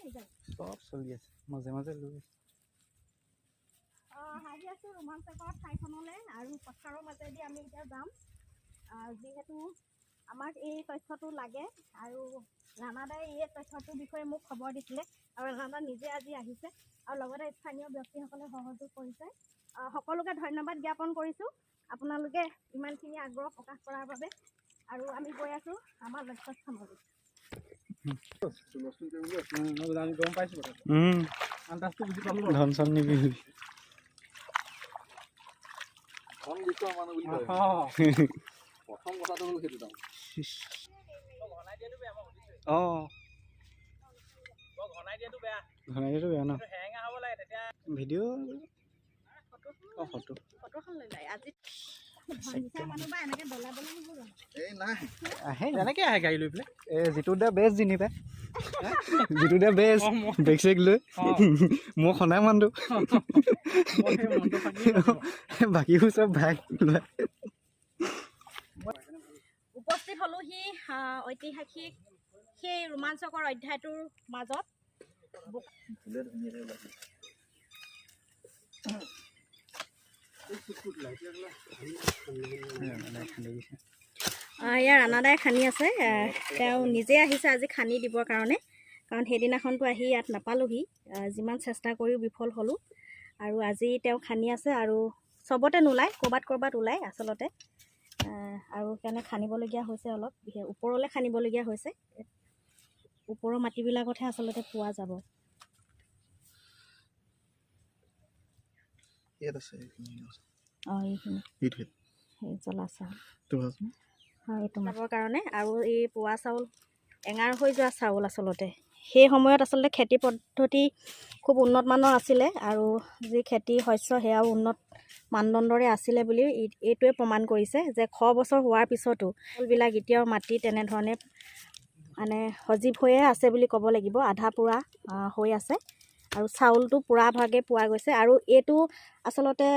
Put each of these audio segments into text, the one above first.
সব চলি আছে মাজে মাজে লৈ হাজি আছোঁ ৰোমাঞ্চকৰ ঠাইখনলৈ আৰু পথাৰৰ মাজেদি আমি এতিয়া যাম যিহেতু আমাক এই তথ্যটো লাগে আৰু ৰাণাদাই এই তথ্যটোৰ বিষয়ে মোক খবৰ দিছিলে আৰু ৰাণাদা নিজে আজি আহিছে আৰু লগতে স্থানীয় ব্যক্তিসকলে সহযোগ কৰিছে সকলোকে ধন্যবাদ জ্ঞাপন কৰিছোঁ আপোনালোকে ইমানখিনি আগ্ৰহ প্ৰকাশ কৰাৰ বাবে আৰু আমি গৈ আছোঁ আমাৰ লক্ষ্যস্থানলৈ গম পাইছোঁ আন্দাজটো বুজি পালোঁ ধন চন নেকি প্ৰথম কথাটো হ'ল সেইটো দাম ঘনাই দিয়াটো বেয়া ন ভিডিঅ' ফটোখন লৈ যায় আজি এনেকে আহে গাড়ী লৈ পেলাই যিটো দে বেষ্ট যেনিবা যিটো দে বেষ্ট বেগ চেগ লৈ মই সনাই মানটো বাকীবোৰ চব বাইক উপস্থিত হ'লোহি ঐতিহাসিক সেই ৰোমাঞ্চকৰ অধ্যায়টোৰ মাজত ইয়াৰ ৰাণাদাই খান্দি আছে তেওঁ নিজে আহিছে আজি খান্দি দিবৰ কাৰণে কাৰণ সেইদিনাখনতো আহি ইয়াত নাপালোহি যিমান চেষ্টা কৰিও বিফল হ'লোঁ আৰু আজি তেওঁ খান্দি আছে আৰু চবতে নোলায় ক'ৰবাত ওলায় আচলতে আৰু সেইকাৰণে খান্দিবলগীয়া হৈছে অলপ বিশেষ ওপৰলৈ খান্দিবলগীয়া হৈছে ওপৰৰ মাটিবিলাকতহে আচলতে পোৱা যাব এইখিনি জ্বলা চাউল এইটো যাবৰ কাৰণে আৰু এই পোৱা চাউল এঙাৰ হৈ যোৱা চাউল আচলতে সেই সময়ত আচলতে খেতি পদ্ধতি খুব উন্নত মানৰ আছিলে আৰু যি খেতি শস্য সেয়াও উন্নত মানদণ্ডৰে আছিলে বুলি এইটোৱে প্ৰমাণ কৰিছে যে শ বছৰ হোৱাৰ পিছতো চাউলবিলাক এতিয়াও মাটি তেনেধৰণে মানে সজীৱ হৈয়ে আছে বুলি ক'ব লাগিব আধা পোৰা হৈ আছে আৰু চাউলটো পুৰাভাগে পোৱা গৈছে আৰু এইটো আচলতে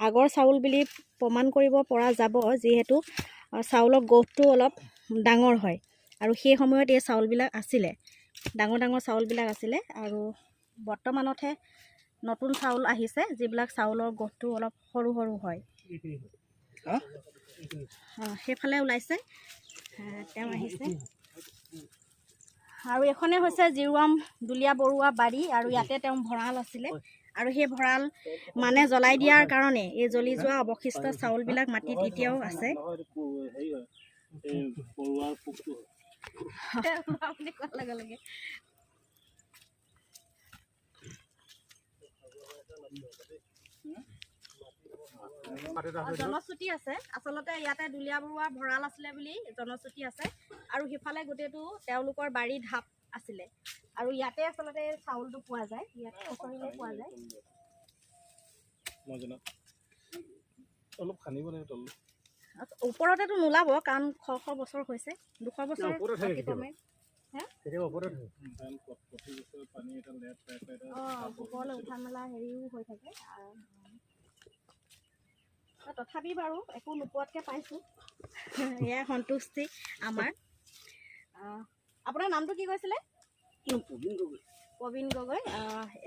আগৰ চাউল বুলি প্ৰমাণ কৰিব পৰা যাব যিহেতু চাউলৰ গোহটো অলপ ডাঙৰ হয় আৰু সেই সময়ত এই চাউলবিলাক আছিলে ডাঙৰ চাউলবিলাক আছিলে আৰু বৰ্তমানতহে নতুন চাউল আহিছে যিবিলাক চাউলৰ গোহটো অলপ সৰু হয় সেইফালে ওলাইছে তেওঁ আহিছে আৰু এখনে হৈছে জিৰুৱাম দুলীয়া বৰুৱা বাৰী আৰু ইয়াতে তেওঁ ভঁৰাল আছিলে আৰু সেই ভঁৰাল মানে জ্বলাই দিয়াৰ কাৰণে এই জ্বলি যোৱা অৱশিষ্ট চাউলবিলাক মাটিত এতিয়াও আছে জনশ্ৰুতি আছে আচলতে ইয়াতে দুলীয়া বৰুৱা ভঁৰাল আছিলে বুলি জনশ্ৰুতি আছে আৰু সিফালে গোটেইটো তেওঁলোকৰ বাৰী ঢাপ আছিলে আৰু ইয়াতে আচলতে চাউলটো পোৱা যায় ইয়াতে ওচৰলৈ পোৱা যায় ওপৰতেতো নোলাব কাৰণ শ বছৰ হৈছে 200 বছৰ ওপৰলৈ উঠা মেলা হেৰিও হৈ থাকে তথাপি বাৰু একো নোপোৱাতকৈ পাইছোঁ এয়া সন্তুষ্টি আমাৰ আপোনাৰ নামটো কি কৈছিলে প্ৰবীণ গগৈ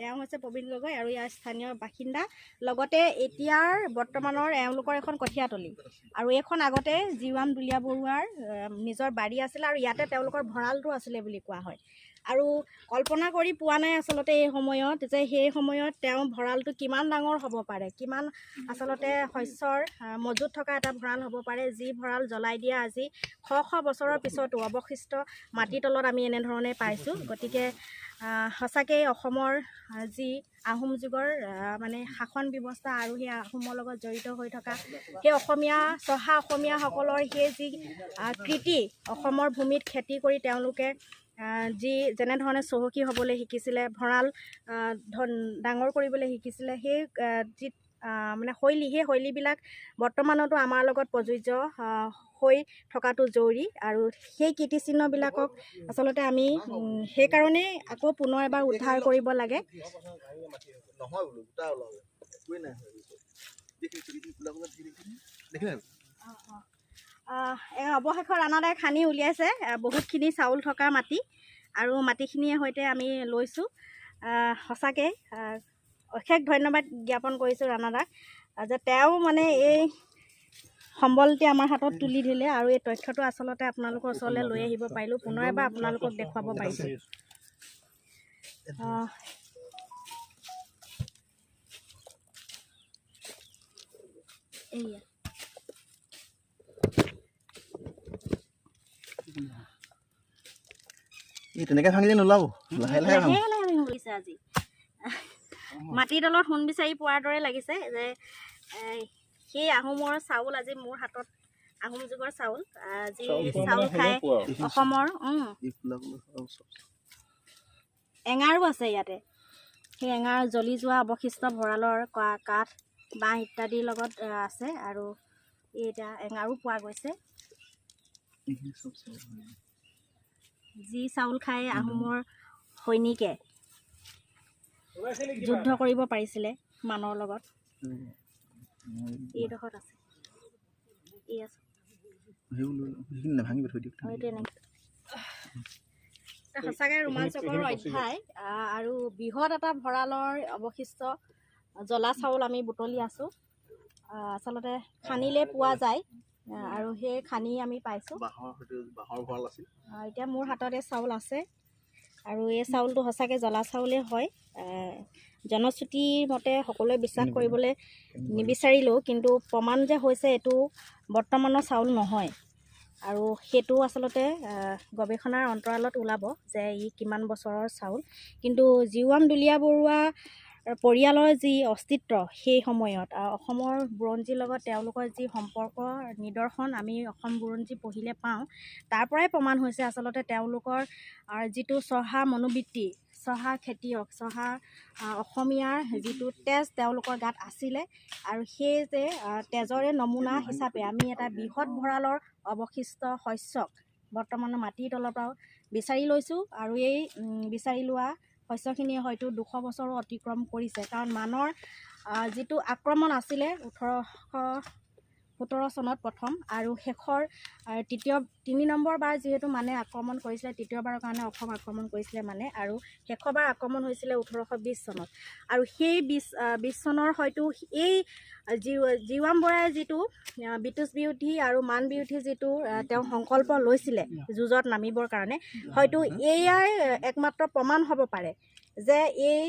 এওঁ হৈছে প্ৰবীণ গগৈ আৰু ইয়াৰ স্থানীয় বাসিন্দা লগতে এতিয়াৰ বৰ্তমানৰ এওঁলোকৰ এখন কঠীয়াতলী আৰু এইখন আগতে জিৰুৱাম দুলীয়া বৰুৱাৰ নিজৰ বাৰী আছিলে আৰু ইয়াতে তেওঁলোকৰ ভঁৰালটো আছিলে বুলি কোৱা হয় আৰু কল্পনা কৰি পোৱা নাই আচলতে এই সময়ত যে সেই সময়ত তেওঁ ভঁৰালটো কিমান ডাঙৰ হ'ব পাৰে কিমান আচলতে শস্যৰ মজুত থকা এটা ভঁৰাল হ'ব পাৰে যি ভঁৰাল জ্বলাই দিয়া আজি শ বছৰৰ পিছতো অৱশিষ্ট মাটিৰ তলত আমি এনেধৰণে পাইছোঁ গতিকে সঁচাকৈ অসমৰ যি আহোম যুগৰ মানে শাসন ব্যৱস্থা আৰু সেই আহোমৰ লগত জড়িত হৈ থকা সেই চহা অসমীয়াসকলৰ সেই যি কৃতি অসমৰ ভূমিত খেতি কৰি তেওঁলোকে যি যেনেধৰণে চহকী হ'বলৈ শিকিছিলে ভঁৰাল ডাঙৰ কৰিবলৈ শিকিছিলে সেই যি মানে সেই শৈলীবিলাক বৰ্তমানতো আমাৰ লগত প্ৰযোজ্য হৈ থকাটো জৰুৰী আৰু সেই কীৰ্তিচিহ্নবিলাকক আচলতে আমি সেইকাৰণেই আকৌ পুনৰ এবাৰ উদ্ধাৰ কৰিব লাগে অৱশেষত ৰাণাদাই খান্দি উলিয়াইছে বহুতখিনি চাউল থকা মাটি আৰু মাটিখিনিৰ সৈতে আমি লৈছোঁ। সঁচাকৈ অশেষ ধন্যবাদ জ্ঞাপন কৰিছোঁ ৰাণাদাক যে তেওঁ মানে এই সম্বলটি আমাৰ হাতত তুলি দিলে আৰু এই তথ্যটো আচলতে আপোনালোকৰ ওচৰলৈ লৈ আহিব পাৰিলোঁ, পুনৰ এবাৰ আপোনালোকক দেখুৱাব পাৰিছোঁ। এইয়া তেনেকৈ ভাঙিলে নোলাব, লাহে লাহে ভাঙিছে। আজি মাটিৰ তলত সোণ বিচাৰি পোৱাৰ দৰে লাগিছে যে সেই আহোমৰ চাউল আজি মোৰ হাতত, আহোম যুগৰ চাউল, যি চাউল খাই অসমৰ এঙাৰো আছে ইয়াতে। সেই এঙাৰ জ্বলি যোৱা অৱশিষ্ট ভঁৰালৰ কাঠ, বাঁহ ইত্যাদিৰ লগত আছে আৰু এতিয়া এঙাৰো পোৱা গৈছে। যি চাউল খাই আহোমৰ সৈনিকে যুদ্ধ কৰিব পাৰিছিলে মানৰ লগত, এইডোখৰত আছে। এই আছে সঁচাকৈ ৰোমাঞ্চকৰ অধ্যায়। আৰু বৃহৎ এটা ভঁৰালৰ অৱশিষ্ট জ্বলা চাউল আমি বুটলি আছোঁ। আচলতে খানিলে পোৱা যায় আৰু সেই খানি আমি পাইছোঁ। এতিয়া মোৰ হাতত এই চাউল আছে আৰু এই চাউলটো সঁচাকৈ জ্বলা চাউলেই হয়। জনশ্ৰুতিৰ মতে সকলোৱে বিশ্বাস কৰিবলৈ নিবিচাৰিলেও কিন্তু প্ৰমাণ যে হৈছে এইটো বৰ্তমানৰ চাউল নহয়। আৰু সেইটো আচলতে গৱেষণাৰ অন্তৰালত ওলাব যে ই কিমান বছৰৰ চাউল। কিন্তু জীৱাম দুলীয়া বৰুৱা পৰিয়ালৰ যি অস্তিত্ব সেই সময়ত অসমৰ বুৰঞ্জীৰ লগত তেওঁলোকৰ যি সম্পৰ্ক নিদৰ্শন আমি অসম বুৰঞ্জী পঢ়িলে পাওঁ, তাৰ পৰাই প্ৰমাণ হৈছে আচলতে তেওঁলোকৰ যিটো চহা মনোবৃত্তি, চহা খেতিয়ক, চহা অসমীয়াৰ যিটো তেজ তেওঁলোকৰ গাত আছিলে আৰু সেই যে তেজৰে নমুনা হিচাপে আমি এটা বৃহৎ ভঁৰালৰ অৱশিষ্ট শস্যক বৰ্তমানৰ মাটিৰ তলৰ পৰাও বিচাৰি লৈছোঁ। আৰু এই বিচাৰি লোৱা শস্যখিনিয়ে হয়তো 200 বছৰো অতিক্ৰম কৰিছে, কাৰণ মানৰ যিটো আক্ৰমণ আছিলে 1817 চনত প্ৰথম, আৰু শেষৰ 3 নম্বৰ বাৰ যিহেতু মানে আক্ৰমণ কৰিছিলে, তৃতীয়বাৰৰ কাৰণে অসম আক্ৰমণ কৰিছিলে মানে, আৰু শেষৰবাৰ আক্ৰমণ হৈছিলে 1820 চনত। আৰু সেই 20 চনৰ হয়তো এই জীৱাম বৰাই যিটো বিতুষ বিৰোধী আৰু মান বিৰোধী যিটো তেওঁ সংকল্প লৈছিলে যুঁজত নামিবৰ কাৰণে, হয়তো এয়াই একমাত্ৰ প্ৰমাণ হ'ব পাৰে যে এই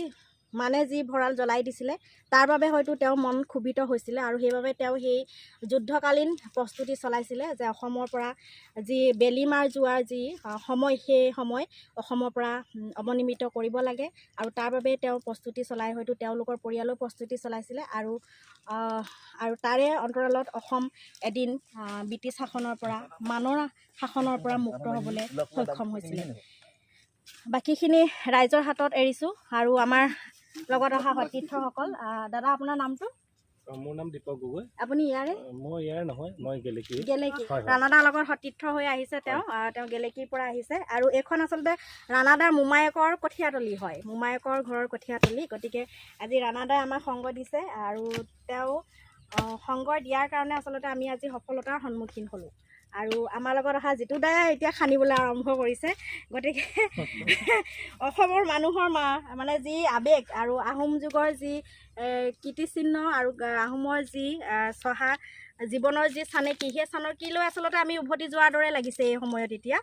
মানে যি ভঁৰাল জ্বলাই দিছিলে তাৰ বাবে হয়তো তেওঁ মন ক্ষুভিত হৈছিলে আৰু সেইবাবে তেওঁ সেই যুদ্ধকালীন প্ৰস্তুতি চলাইছিলে যে অসমৰ পৰা যি বেলিমাৰ যোৱাৰ যি সময়, সেই সময় অসমৰ পৰা অৱনিৰ্মিত কৰিব লাগে। আৰু তাৰ বাবে তেওঁ প্ৰস্তুতি চলাই হয়তো তেওঁলোকৰ পৰিয়ালেও প্ৰস্তুতি চলাইছিলে। আৰু তাৰে অন্তৰালত অসম এদিন ব্ৰিটিছ শাসনৰ পৰা, মানৰ শাসনৰ পৰা মুক্ত হ'বলৈ সক্ষম হৈছিলে। বাকীখিনি ৰাইজৰ হাতত এৰিছোঁ। আৰু আমাৰ লগত অহা সতীৰ্থসকল, দাদা আপোনাৰ নামটো? মোৰ নাম দীপক গগৈ। আপুনি ইয়াৰে? মই ইয়াৰে নহয়, মই গেলেকী। ৰাণাদাৰ লগত সতীৰ্থ হৈ আহিছে তেওঁ গেলেকীৰ পৰা আহিছে। আৰু এইখন আচলতে ৰাণাদাৰ মোমায়েকৰ কঠীয়াতলী হয়, মোমায়েকৰ ঘৰৰ কঠীয়াতলী। গতিকে আজি ৰাণাদাই আমাক সংগ দিছে আৰু তেওঁ সংগ দিয়াৰ কাৰণে আচলতে আমি আজি সফলতাৰ সন্মুখীন হ'লোঁ। আৰু আমাৰ লগত অহা যিটো দাই এতিয়া খান্দিবলৈ আৰম্ভ কৰিছে। গতিকে অসমৰ মানুহৰ মানে যি আৱেগ আৰু আহোম যুগৰ যি কীৰ্তিচিহ্ন আৰু আহোমৰ যি চহা জীৱনৰ যি চানেকি, সেই চানেকিলৈ আচলতে আমি উভতি যোৱাৰ দৰে লাগিছে এই সময়ত। এতিয়া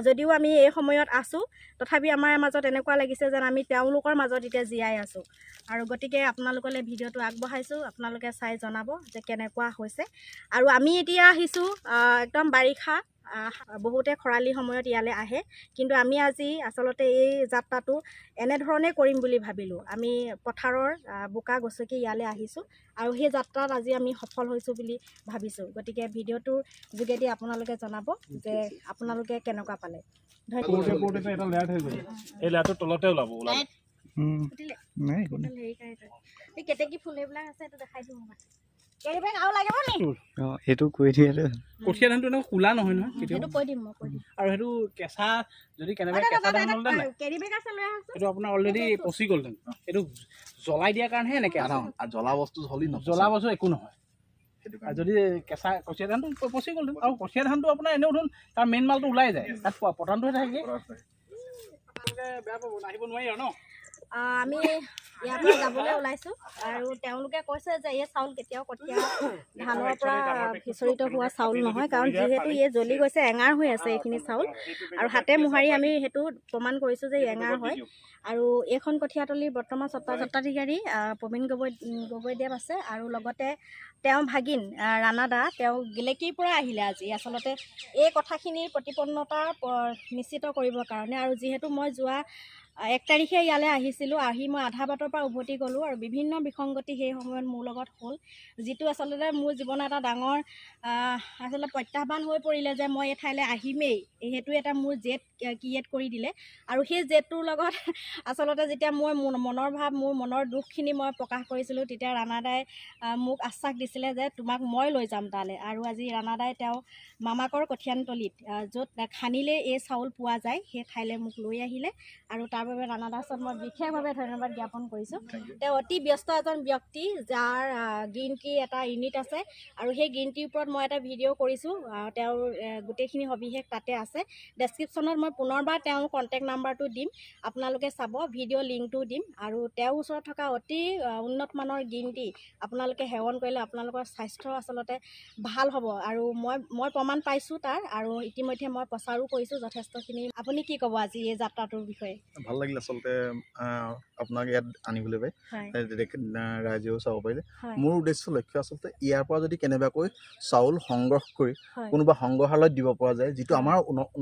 যদিও আমি এই সময়ত আছোঁ, তথাপি আমাৰ মাজত এনেকুৱা লাগিছে যেন আমি তেওঁলোকৰ মাজত এতিয়া জীয়াই আছোঁ। আৰু গতিকে আপোনালোকলৈ ভিডিঅ'টো আগবঢ়াইছোঁ, আপোনালোকে চাই জনাব যে কেনেকুৱা হৈছে। আৰু আমি এতিয়া আহিছোঁ একদম বাৰিষা, বহুতে খৰালি সময়ত ইয়ালৈ আহে, কিন্তু আমি আজি আচলতে এই যাত্ৰাটো এনেধৰণে কৰিম বুলি ভাবিলোঁ। আমি পথাৰৰ বোকা গছকি ইয়ালৈ আহিছোঁ আৰু সেই যাত্ৰাত আজি আমি সফল হৈছোঁ বুলি ভাবিছোঁ। গতিকে ভিডিঅ'টোৰ যোগেদি আপোনালোকে জনাব যে আপোনালোকে কেনেকুৱা পালে। কেতেকী ফুল এইবিলাক আছে, এইটো দেখাই দিওঁ। সেইটো কৈ দিয়ে কঠীয়া ধানটো এনেকুৱা কোলা নহয় নহয়, সেইটো কৈ দিম মই, কৈ দিম। আৰু সেইটো কেঁচা, যদি কেনেবাকৈ কেঁচা ধান হ'লে সেইটো আপোনাৰ অলৰেডি পচি গ'ল। এইটো জ্বলাই দিয়াৰ কাৰণেহে এনেকৈ জ্বলা বস্তু জ্বলা বস্তু একো নহয়। আৰু যদি কেঁচা কঠীয়া ধানটো পচি গ'ল। আৰু কঠীয়া ধানটো আপোনাৰ এনেও ধৰক তাৰ মেইন মালটো ওলাই যায়, তাত প্ৰধানটোহে থাকে। আপোনালোকে বেয়া পাব আহিব নোৱাৰি আৰু ন আমি ইয়াৰ পৰা যাবলৈ ওলাইছোঁ আৰু তেওঁলোকে কৈছে যে এই চাউল কেতিয়াও কঠীয়া ধানৰ পৰা সিঁচৰিত হোৱা চাউল নহয়, কাৰণ যিহেতু এই জ্বলি গৈছে, এঙাৰ হৈ আছে এইখিনি চাউল, আৰু হাতে মোহাৰি আমি সেইটো প্ৰমাণ কৰিছোঁ যে এঙাৰ হয়। আৰু এইখন কঠীয়াতলীৰ বৰ্তমান স্বত্বাধিকাৰী প্ৰবীণ গগৈদেৱ আছে, আৰু লগতে তেওঁ ভাগিন ৰাণা দা, তেওঁ গেলেকীৰ পৰা আহিলে আজি আচলতে এই কথাখিনিৰ প্ৰতিপন্নতা নিশ্চিত কৰিবৰ কাৰণে। আৰু যিহেতু মই যোৱা 1 তাৰিখে ইয়ালৈ আহিছিলোঁ, আহি মই আধা বাটৰ পৰা উভতি গ'লোঁ আৰু বিভিন্ন বিসংগতি সেই সময়ত মোৰ লগত হ'ল, যিটো আচলতে মোৰ জীৱনৰ এটা ডাঙৰ আচলতে প্ৰত্যাহ্বান হৈ পৰিলে যে মই এই ঠাইলৈ আহিমেই, সেইটো এটা মোৰ জেদ ক্ৰিয়েট কৰি দিলে। আৰু সেই জেদটোৰ লগত আচলতে যেতিয়া মই মোৰ মনৰ ভাৱ, মোৰ মনৰ দুখখিনি মই প্ৰকাশ কৰিছিলোঁ, তেতিয়া ৰাণাদাই মোক আশ্বাস দিছিলে যে তোমাক মই লৈ যাম তালৈ। আৰু আজি ৰাণাদাই তেওঁ মামাকৰ কঠীয়াতলীত য'ত খানিলে এই চাউল পোৱা যায় সেই ঠাইলৈ মোক লৈ আহিলে, আৰু তাৰ বাবে ৰাণাদাৰ ওচৰত মই বিশেষভাৱে ধন্যবাদ জ্ঞাপন কৰিছোঁ। তেওঁ অতি ব্যস্ত এজন ব্যক্তি, যাৰ গ্ৰীণ টি এটা ইউনিট আছে, আৰু সেই গ্ৰীণ টিৰ ওপৰত মই এটা ভিডিঅ' কৰিছোঁ, তেওঁৰ গোটেইখিনি সবিশেষ তাতে আছে। ডেছক্ৰিপশ্যনত মই পুনৰবাৰ তেওঁৰ কণ্টেক্ট নাম্বাৰটো দিম, আপোনালোকে চাব, ভিডিঅ' লিংকটো দিম। আৰু তেওঁৰ ওচৰত থকা অতি উন্নত মানৰ গ্ৰীণ টি আপোনালোকে সেৱন কৰিলে আপোনালোকৰ স্বাস্থ্য আচলতে ভাল হ'ব, আৰু মই প্ৰমাণ পাইছোঁ তাৰ, আৰু ইতিমধ্যে মই প্ৰচাৰো কৰিছোঁ যথেষ্টখিনি। আপুনি কি ক'ব আজি এই যাত্ৰাটোৰ বিষয়ে? ভাল লাগিল আচলতে আপোনাক ইয়াত আনিবলৈ পাই, ৰাইজেও চাব পাৰিলে। মোৰ উদ্দেশ্য লক্ষ্য আচলতে ইয়াৰ পৰা যদি কেনেবাকৈ চাউল সংগ্ৰহ কৰি কোনোবা সংগ্ৰহালয়ত দিব পৰা যায়, যিটো আমাৰ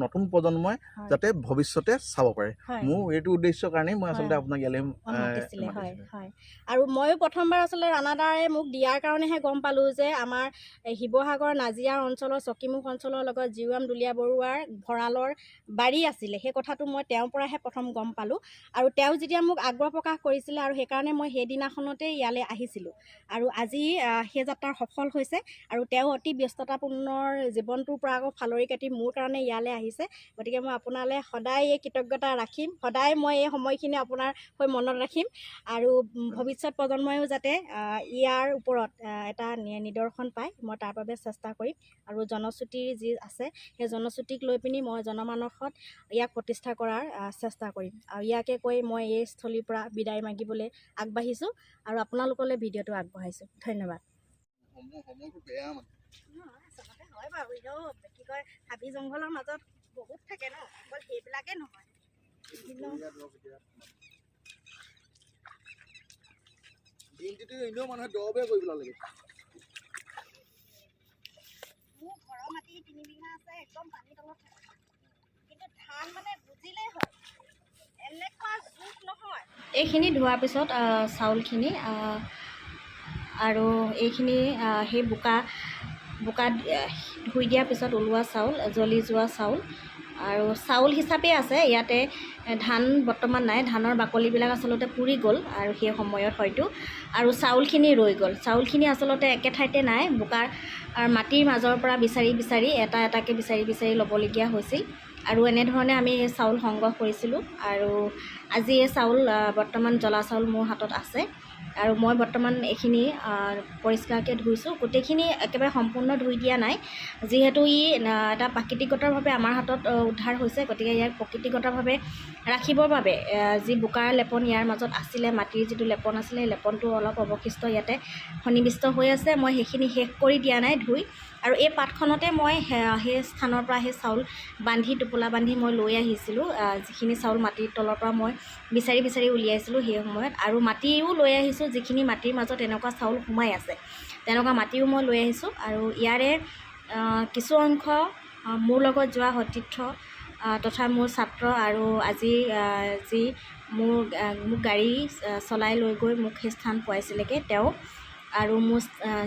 নতুন প্ৰজন্মই যাতে ভৱিষ্যতে চাব পাৰে, মোৰ এইটো উদ্দেশ্যৰ কাৰণেই মই আচলতে আপোনাক ইয়ালৈ হয়। আৰু ময়ো প্ৰথমবাৰ আচলতে ৰাণাদাৰে মোক দিয়াৰ কাৰণেহে গম পালোঁ যে আমাৰ শিৱসাগৰ নাজিৰা অঞ্চলৰ চকীমুখ অঞ্চলৰ লগত জিউৰাম দুলীয়া বৰুৱাৰ ভঁৰালৰ বাৰী আছিলে, সেই কথাটো মই তেওঁৰ পৰাহে প্ৰথম গম পালোঁ। আৰু তেওঁ যেতিয়া মোক আগ্ৰহ প্ৰকাশ কৰিছিলে, আৰু সেইকাৰণে মই সেইদিনাখনতেই ইয়ালৈ আহিছিলোঁ, আৰু আজি সেই যাত্ৰাৰ সফল হৈছে। আৰু তেওঁ অতি ব্যস্ততাপূৰ্ণ জীৱনটোৰ পৰা আকৌ ফালৰি কাটি মোৰ কাৰণে ইয়ালৈ আহিছে, গতিকে মই আপোনালৈ সদায় এই কৃতজ্ঞতা ৰাখিম, সদায় মই এই সময়খিনি আপোনাৰ হৈ মনত ৰাখিম, আৰু ভৱিষ্যত প্ৰজন্মইও যাতে ইয়াৰ ওপৰত এটা নিদৰ্শন পায়, মই তাৰ বাবে চেষ্টা কৰিম। আৰু জনশ্ৰুতিৰ যি আছে সেই জনশ্ৰুতিক লৈ পিনি মই জনমানসত ইয়াক প্ৰতিষ্ঠা কৰাৰ চেষ্টা কৰিম। আৰু ইয়াকে কৈ মই এই স্থলীৰ পৰা বিদায় মাগিবলৈ আগবাঢ়িছোঁ, আৰু আপোনালোকলৈ ভিডিঅ'টো আগবঢ়াইছোঁ। ধন্যবাদ। আচলতে হয় বাৰু, কি কয়, হাবি জংঘলৰ মাজত বহুত থাকে ন, অকল সেইবিলাকে নহয়, মোৰ ঘৰৰ মাটি 3 বিঘা আছে, একদম পানী তলত থাকে, কিন্তু ধান মানে বুজিলেই হয়, এনেকুৱা জোখ নহয়। এইখিনি ধোৱাৰ পিছত চাউলখিনি, আৰু এইখিনি সেই বোকাত ধুই দিয়াৰ পিছত ওলোৱা চাউল, জ্বলি যোৱা চাউল, আৰু চাউল হিচাপে আছে ইয়াতে। ধান বৰ্তমান নাই, ধানৰ বাকলিবিলাক আচলতে পুৰি গ'ল আৰু সেই সময়ত হয়তো, আৰু চাউলখিনি ৰৈ গ'ল। চাউলখিনি আচলতে একে ঠাইতে নাই, বোকাৰ মাটিৰ মাজৰ পৰা বিচাৰি এটা এটাকৈ বিচাৰি ল'বলগীয়া হৈছিল, আৰু এনেধৰণে আমি চাউল সংগ্ৰহ কৰিছিলোঁ। আৰু আজি এই চাউল বৰ্তমান জ্বলা চাউল মোৰ হাতত আছে, আৰু মই বৰ্তমান এইখিনি পৰিষ্কাৰকৈ ধুইছোঁ। গোটেইখিনি একেবাৰে সম্পূৰ্ণ ধুই দিয়া নাই, যিহেতু ই এটা প্ৰাকৃতিকতাভাৱে আমাৰ হাতত উদ্ধাৰ হৈছে, গতিকে ইয়াক প্ৰকৃতিগতভাৱে ৰাখিবৰ বাবে যি বোকাৰ লেপন ইয়াৰ মাজত আছিলে, মাটিৰ যিটো লেপন আছিলে, সেই লেপনটো অলপ অৱশিষ্ট ইয়াতে সন্নিৱিষ্ট হৈ আছে। মই সেইখিনি শেষ কৰি দিয়া নাই ধুই, আৰু এই পাতখনতে মই সেই স্থানৰ পৰা সেই চাউল টোপোলা বান্ধি মই লৈ আহিছিলোঁ, যিখিনি চাউল মাটিৰ তলৰ পৰা মই বিচাৰি উলিয়াইছিলোঁ সেই সময়ত। আৰু মাটিও লৈ আহিছোঁ, যিখিনি মাটিৰ মাজত এনেকুৱা চাউল সোমাই আছে, তেনেকুৱা মাটিও মই লৈ আহিছোঁ। আৰু ইয়াৰে কিছু অংশ মোৰ লগত যোৱা সতীৰ্থ তথা মোৰ ছাত্ৰ, আৰু আজি যি মোক গাড়ী চলাই লৈ গৈ মোক সেই স্থান পোৱাইছিলেগৈ তেওঁ, আৰু মোৰ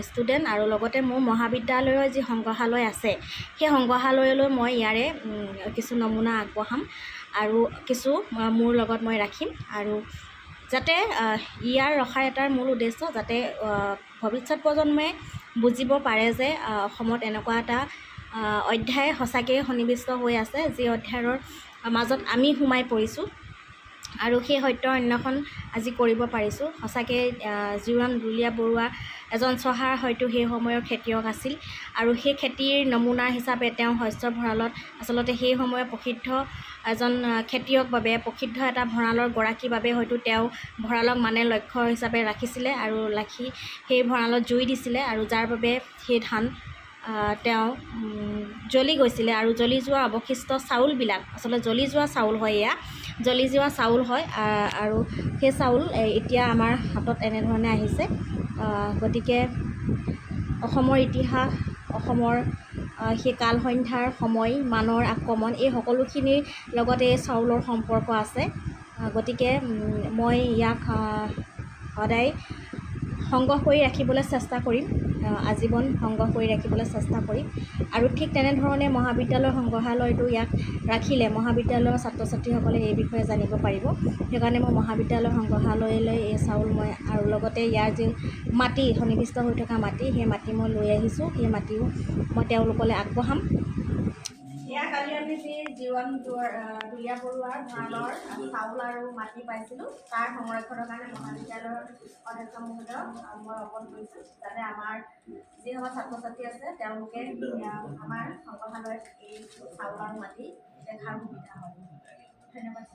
ষ্টুডেণ্ট, আৰু লগতে মোৰ মহাবিদ্যালয়ৰ যি সংগ্ৰহালয় আছে, সেই সংগ্ৰহালয়লৈ মই ইয়াৰে কিছু নমুনা আগবঢ়াম, আৰু কিছু মোৰ লগত মই ৰাখিম, আৰু যাতে ইয়াৰ ৰখাৰ এটাৰ মূল উদ্দেশ্য যাতে ভৱিষ্যত প্ৰজন্মই বুজিব পাৰে যে অসমত এনেকুৱা এটা অধ্যায় সঁচাকৈয়ে সন্নিৱিষ্ট হৈ আছে, যি অধ্যায়ৰ মাজত আমি সোমাই পৰিছোঁ, আৰু সেই সত্য অন্বেষণ আজি কৰিব পাৰিছোঁ। সঁচাকৈ জিউৰাম দুলীয়া বৰুৱা এজন চহাৰ হয়তো সেই সময়ৰ খেতিয়ক আছিল, আৰু সেই খেতিৰ নমুনা হিচাপে তেওঁ শস্যৰ ভঁৰালত আচলতে সেই সময়ৰ প্ৰসিদ্ধ এজন খেতিয়ক বাবে প্ৰসিদ্ধ এটা ভঁৰালৰ গৰাকীৰ বাবে হয়তো তেওঁ ভঁৰালক মানে লক্ষ্য হিচাপে ৰাখিছিলে আৰু ৰাখি সেই ভঁৰালত জুই দিছিলে আৰু যাৰ বাবে সেই ধান তেওঁ জ্বলি গৈছিলে আৰু জ্বলি যোৱা অৱশিষ্ট চাউলবিলাক আচলতে জ্বলি যোৱা চাউল হয়, এয়া জ্বলি যোৱা চাউল হয় আৰু সেই চাউল এতিয়া আমাৰ হাতত এনেধৰণে আহিছে। গতিকে অসমৰ ইতিহাস, অসমৰ সেই কালসন্ধ্যাৰ সময়, মানৰ আক্ৰমণ, এই সকলোখিনিৰ লগতে এই চাউলৰ সম্পৰ্ক আছে। গতিকে মই ইয়াক সদায় সংগ্ৰহ কৰি ৰাখিবলৈ চেষ্টা কৰিম, আজীৱন সংগ্ৰহ কৰি ৰাখিবলৈ চেষ্টা কৰিম। আৰু ঠিক তেনেধৰণে মহাবিদ্যালয়ৰ সংগ্ৰহালয়টো ইয়াক ৰাখিলে মহাবিদ্যালয়ৰ ছাত্ৰ ছাত্ৰীসকলে এই বিষয়ে জানিব পাৰিব। সেইকাৰণে মই মহাবিদ্যালয়ৰ সংগ্ৰহালয়লৈ এই চাউল মই আৰু লগতে ইয়াৰ যি মাটি সন্নিৱিষ্ট হৈ থকা মাটি, সেই মাটি মই লৈ আহিছোঁ। সেই মাটিও মই তেওঁলোকলৈ আগবঢ়াম। এয়া কালি আমি যি জীৱান দুলীয়া বৰুৱাৰ ভঁৰালৰ চাউল আৰু মাটি পাইছিলোঁ, তাৰ সংৰক্ষণৰ কাৰণে মহাবিদ্যালয়ৰ অধ্যক্ষ মহোদয়ক মই অৱগত কৰিছোঁ, যাতে আমাৰ যিসকল ছাত্ৰ ছাত্ৰী আছে তেওঁলোকে আমাৰ সংগ্ৰহালয়ত এই চাউল আৰু মাটি দেখাৰ সুবিধা হয়। ধন্যবাদ।